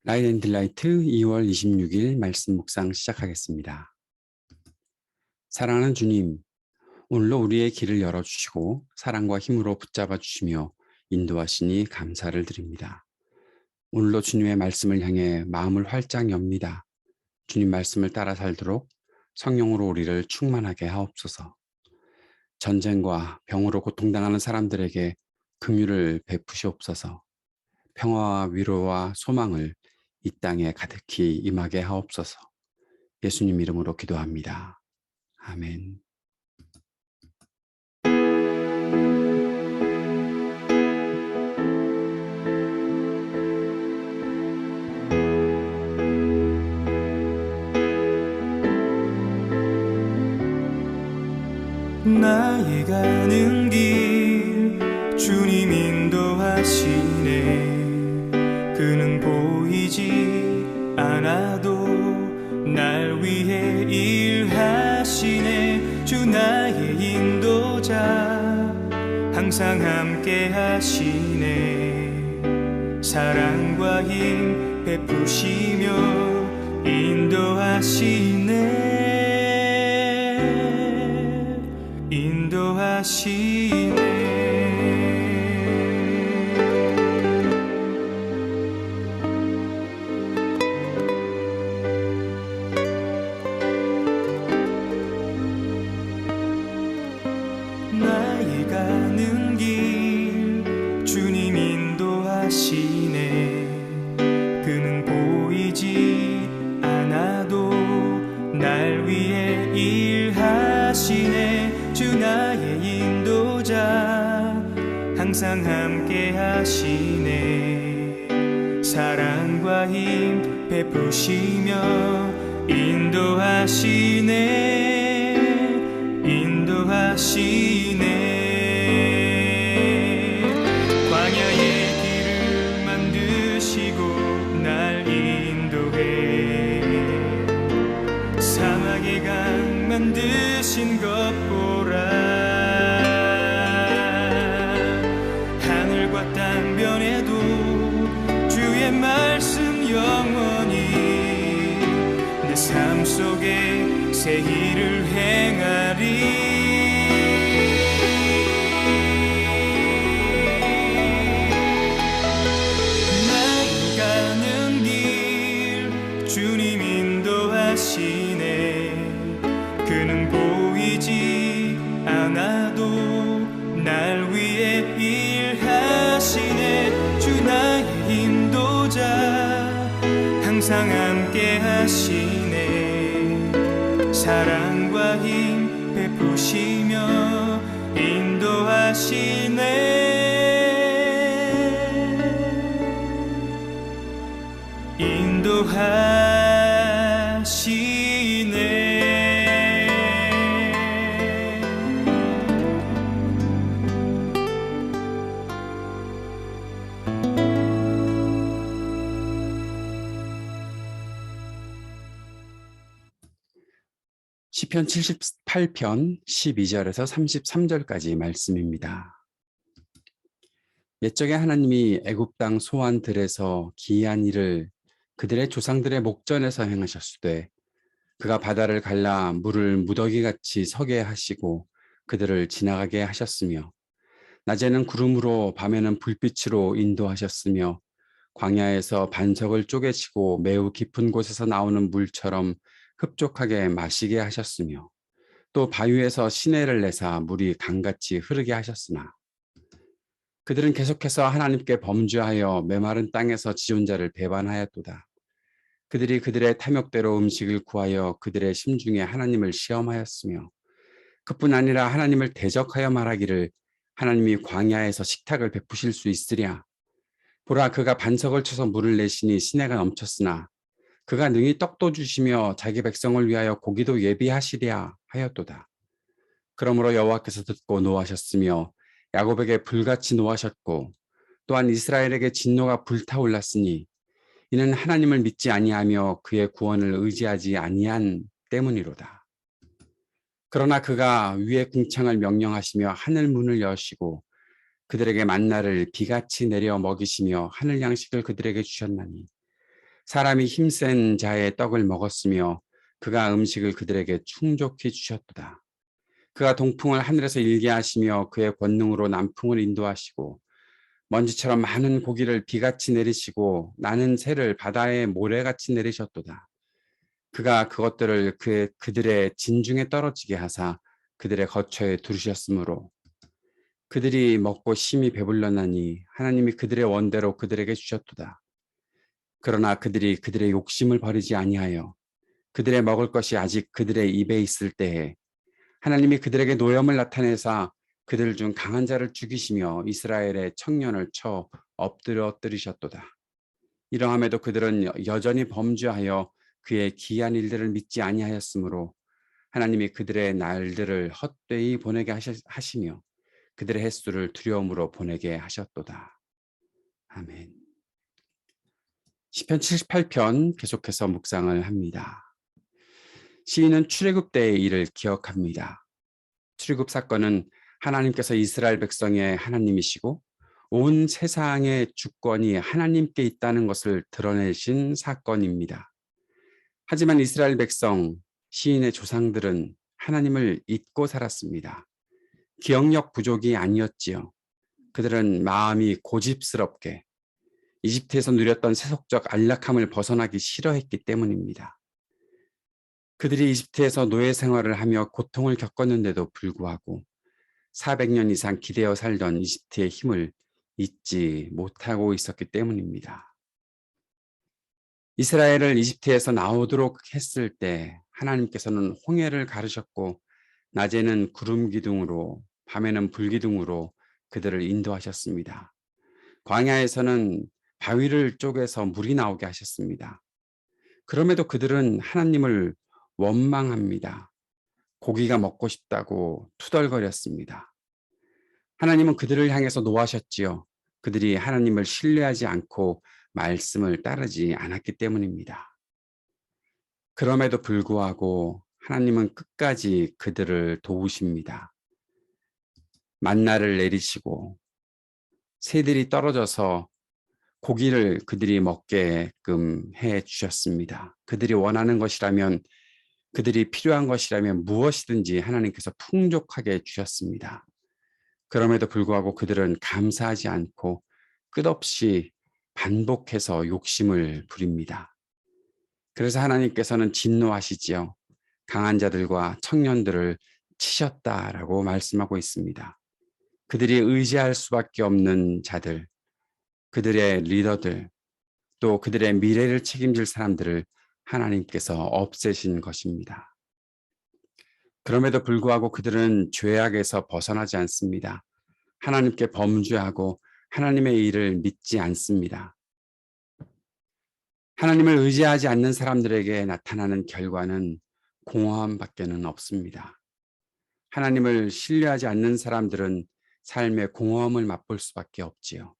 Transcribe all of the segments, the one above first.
라이트 앤 딜라이트 2월 26일 말씀 묵상 시작하겠습니다. 사랑하는 주님, 오늘도 우리의 길을 열어주시고 사랑과 힘으로 붙잡아 주시며 인도하시니 감사를 드립니다. 오늘도 주님의 말씀을 향해 마음을 활짝 엽니다. 주님 말씀을 따라 살도록 성령으로 우리를 충만하게 하옵소서. 전쟁과 병으로 고통당하는 사람들에게 긍휼을 베푸시옵소서. 평화와 위로와 소망을 이 땅에 가득히 임하게 하옵소서. 예수님 이름으로 기도합니다. 아멘. 나의 가는 길 주님 인도하시네. 그는 보이지 않아도 날 위해 일하시네. 주 나의 인도자 항상 함께 하시네. 사랑과 힘 베푸시며 인도하시네. 인도하시네. 나의 가는 길 주님 인도하시네. 그는 보이지 않아도 날 위해 일하시네. 주 나의 인도자 항상 함께 하시네. 사랑과 힘 베푸시며 인도하시네. 인도하시네. 광야의 길을 만드시고 날 인도해. 사막의 강 만드신 것 보라. 하늘과 땅 변해도 주의 말씀 영원히 내 삶 속에 새 일을 행하리. 나의 가는 길 주님 인도하시네. 그는 보이지 않아도 날 위해 일하시네. 주 나의 인도자 항상 함께 하시네. 사랑과 힘 베푸시며 인도하시네. 인도하시네. 10편 78편 12절에서 33절까지 말씀입니다. 옛적에 하나님이 애굽 땅 소환들에서 기이한 일을 그들의 조상들의 목전에서 행하셨으되 그가 바다를 갈라 물을 무더기같이 서게 하시고 그들을 지나가게 하셨으며 낮에는 구름으로 밤에는 불빛으로 인도하셨으며 광야에서 반석을 쪼개치고 매우 깊은 곳에서 나오는 물처럼 흡족하게 마시게 하셨으며 또 바위에서 시내를 내사 물이 강같이 흐르게 하셨으나 그들은 계속해서 하나님께 범죄하여 메마른 땅에서 지존자를 배반하였도다. 그들이 그들의 탐욕대로 음식을 구하여 그들의 심중에 하나님을 시험하였으며 그뿐 아니라 하나님을 대적하여 말하기를 하나님이 광야에서 식탁을 베푸실 수 있으랴. 보라, 그가 반석을 쳐서 물을 내시니 시내가 넘쳤으나 그가 능히 떡도 주시며 자기 백성을 위하여 고기도 예비하시랴 하였도다. 그러므로 여호와께서 듣고 노하셨으며 야곱에게 불같이 노하셨고 또한 이스라엘에게 진노가 불타올랐으니 이는 하나님을 믿지 아니하며 그의 구원을 의지하지 아니한 때문이로다. 그러나 그가 위의 궁창을 명령하시며 하늘 문을 여시고 그들에게 만나를 비같이 내려 먹이시며 하늘 양식을 그들에게 주셨나니 사람이 힘센 자의 떡을 먹었으며 그가 음식을 그들에게 충족히 주셨도다. 그가 동풍을 하늘에서 일게 하시며 그의 권능으로 남풍을 인도하시고 먼지처럼 많은 고기를 비같이 내리시고 나는 새를 바다에 모래같이 내리셨도다. 그가 그것들을 그들의 진중에 떨어지게 하사 그들의 거처에 두르셨으므로 그들이 먹고 심히 배불렀나니 하나님이 그들의 원대로 그들에게 주셨도다. 그러나 그들이 그들의 욕심을 버리지 아니하여 그들의 먹을 것이 아직 그들의 입에 있을 때에 하나님이 그들에게 노염을 나타내사 그들 중 강한 자를 죽이시며 이스라엘의 청년을 쳐 엎드려 이러함에도 그들은 여전히 범죄하여 그의 기이한 일들을 믿지 아니하였으므로 하나님이 그들의 날들을 헛되이 보내게 하시며 그들의 횟수를 두려움으로 보내게 하셨도다. 아멘. 시편 78편 계속해서 묵상을 합니다. 시인은 출애굽 때의 일을 기억합니다. 출애굽 사건은 하나님께서 이스라엘 백성의 하나님이시고 온 세상의 주권이 하나님께 있다는 것을 드러내신 사건입니다. 하지만 이스라엘 백성, 시인의 조상들은 하나님을 잊고 살았습니다. 기억력 부족이 아니었지요. 그들은 마음이 고집스럽게 이집트에서 누렸던 세속적 안락함을 벗어나기 싫어했기 때문입니다. 그들이 이집트에서 노예 생활을 하며 고통을 겪었는데도 불구하고 400년 이상 기대어 살던 이집트의 힘을 잊지 못하고 있었기 때문입니다. 이스라엘을 이집트에서 나오도록 했을 때 하나님께서는 홍해를 가르셨고 낮에는 구름 기둥으로 밤에는 불기둥으로 그들을 인도하셨습니다. 광야에서는 바위를 쪼개서 물이 나오게 하셨습니다. 그럼에도 그들은 하나님을 원망합니다. 고기가 먹고 싶다고 투덜거렸습니다. 하나님은 그들을 향해서 노하셨지요. 그들이 하나님을 신뢰하지 않고 말씀을 따르지 않았기 때문입니다. 그럼에도 불구하고 하나님은 끝까지 그들을 도우십니다. 만나를 내리시고 새들이 떨어져서 고기를 그들이 먹게끔 해 주셨습니다. 그들이 원하는 것이라면, 그들이 필요한 것이라면 무엇이든지 하나님께서 풍족하게 주셨습니다. 그럼에도 불구하고 그들은 감사하지 않고 끝없이 반복해서 욕심을 부립니다. 그래서 하나님께서는 진노하시지요. 강한 자들과 청년들을 치셨다라고 말씀하고 있습니다. 그들이 의지할 수밖에 없는 자들, 그들의 리더들, 또 그들의 미래를 책임질 사람들을 하나님께서 없애신 것입니다. 그럼에도 불구하고 그들은 죄악에서 벗어나지 않습니다. 하나님께 범죄하고 하나님의 일을 믿지 않습니다. 하나님을 의지하지 않는 사람들에게 나타나는 결과는 공허함밖에는 없습니다. 하나님을 신뢰하지 않는 사람들은 삶의 공허함을 맛볼 수밖에 없지요.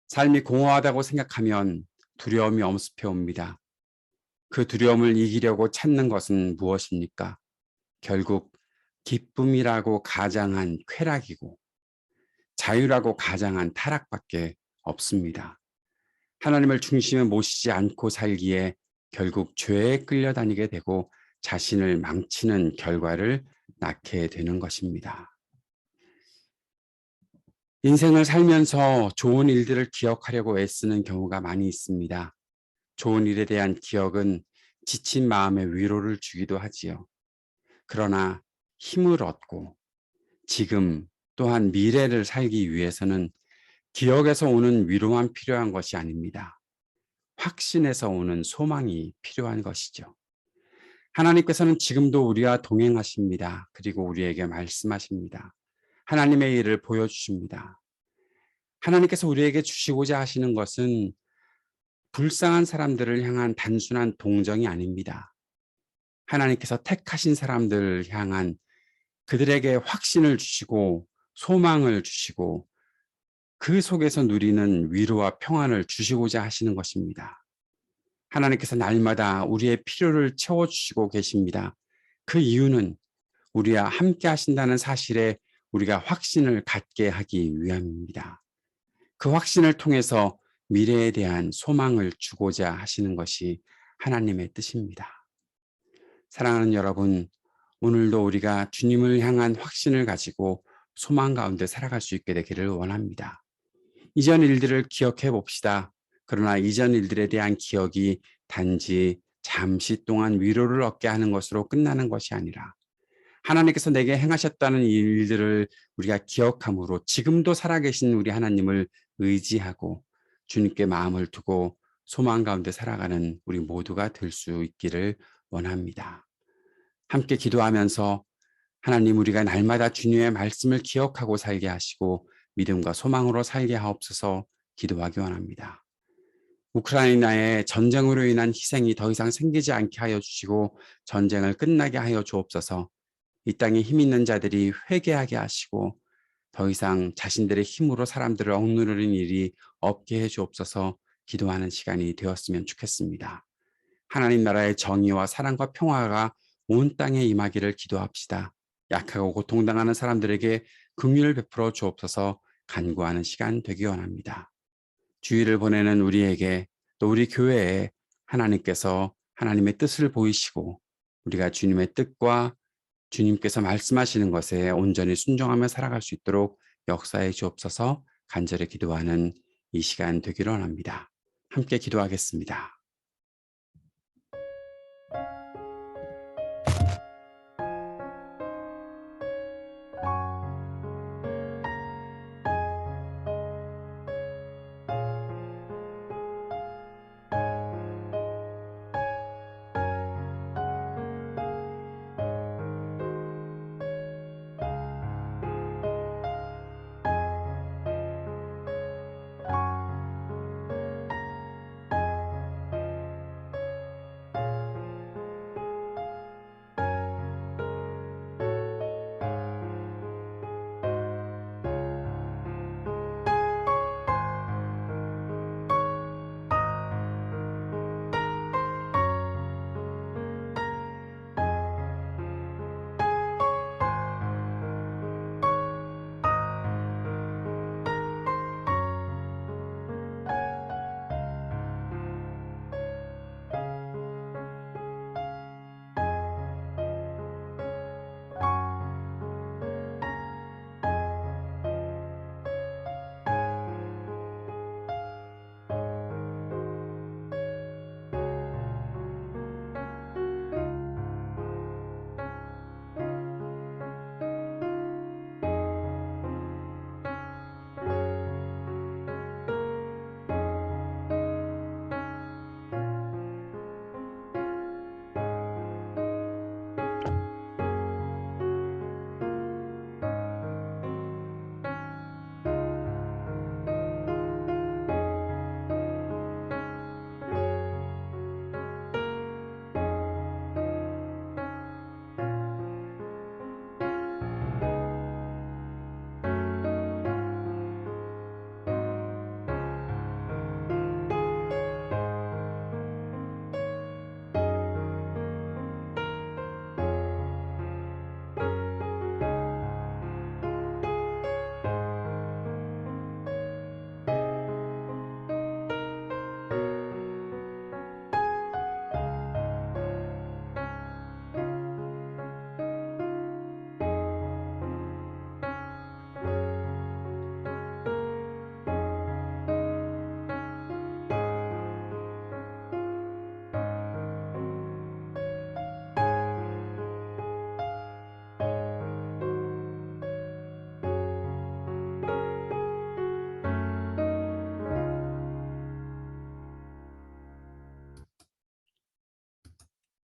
삶이 공허하다고 생각하면 두려움이 엄습해 옵니다. 그 두려움을 이기려고 찾는 것은 무엇입니까? 결국 기쁨이라고 가장한 쾌락이고 자유라고 가장한 타락밖에 없습니다. 하나님을 중심에 모시지 않고 살기에 결국 죄에 끌려다니게 되고 자신을 망치는 결과를 낳게 되는 것입니다. 인생을 살면서 좋은 일들을 기억하려고 애쓰는 경우가 많이 있습니다. 좋은 일에 대한 기억은 지친 마음에 위로를 주기도 하지요. 그러나 힘을 얻고 지금 또한 미래를 살기 위해서는 기억에서 오는 위로만 필요한 것이 아닙니다. 확신에서 오는 소망이 필요한 것이죠. 하나님께서는 지금도 우리와 동행하십니다. 그리고 우리에게 말씀하십니다. 하나님의 일을 보여주십니다. 하나님께서 우리에게 주시고자 하시는 것은 불쌍한 사람들을 향한 단순한 동정이 아닙니다. 하나님께서 택하신 사람들을 향한 그들에게 확신을 주시고 소망을 주시고 그 속에서 누리는 위로와 평안을 주시고자 하시는 것입니다. 하나님께서 날마다 우리의 필요를 채워주시고 계십니다. 그 이유는 우리와 함께 하신다는 사실에 우리가 확신을 갖게 하기 위함입니다. 그 확신을 통해서 미래에 대한 소망을 주고자 하시는 것이 하나님의 뜻입니다. 사랑하는 여러분, 오늘도 우리가 주님을 향한 확신을 가지고 소망 가운데 살아갈 수 있게 되기를 원합니다. 이전 일들을 기억해 봅시다. 그러나 이전 일들에 대한 기억이 단지 잠시 동안 위로를 얻게 하는 것으로 끝나는 것이 아니라 하나님께서 내게 행하셨다는 이 일들을 우리가 기억함으로 지금도 살아계신 우리 하나님을 의지하고 주님께 마음을 두고 소망 가운데 살아가는 우리 모두가 될 수 있기를 원합니다. 함께 기도하면서 하나님, 우리가 날마다 주님의 말씀을 기억하고 살게 하시고 믿음과 소망으로 살게 하옵소서 기도하기 원합니다. 우크라이나의 전쟁으로 인한 희생이 더 이상 생기지 않게 하여 주시고 전쟁을 끝나게 하여 주옵소서. 이 땅에 힘 있는 자들이 회개하게 하시고 더 이상 자신들의 힘으로 사람들을 억누르는 일이 없게 해 주옵소서 기도하는 시간이 되었으면 좋겠습니다. 하나님 나라의 정의와 사랑과 평화가 온 땅에 임하기를 기도합시다. 약하고 고통당하는 사람들에게 긍휼을 베풀어 주옵소서 간구하는 시간 되기 원합니다. 주일을 보내는 우리에게 또 우리 교회에 하나님께서 하나님의 뜻을 보이시고 우리가 주님의 뜻과 주님께서 말씀하시는 것에 온전히 순종하며 살아갈 수 있도록 역사해 주옵소서 간절히 기도하는 이 시간 되기를 원합니다. 함께 기도하겠습니다.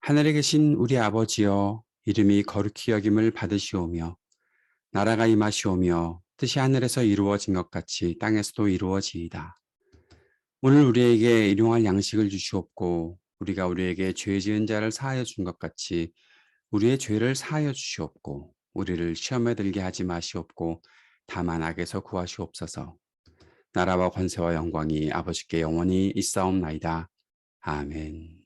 하늘에 계신 우리 아버지여, 이름이 거룩히 여김을 받으시오며 나라가 임하시오며 뜻이 하늘에서 이루어진 것 같이 땅에서도 이루어지이다. 오늘 우리에게 일용할 양식을 주시옵고 우리가 우리에게 죄 지은 자를 사하여 준 것 같이 우리의 죄를 사하여 주시옵고 우리를 시험에 들게 하지 마시옵고 다만 악에서 구하시옵소서. 나라와 권세와 영광이 아버지께 영원히 있사옵나이다. 아멘.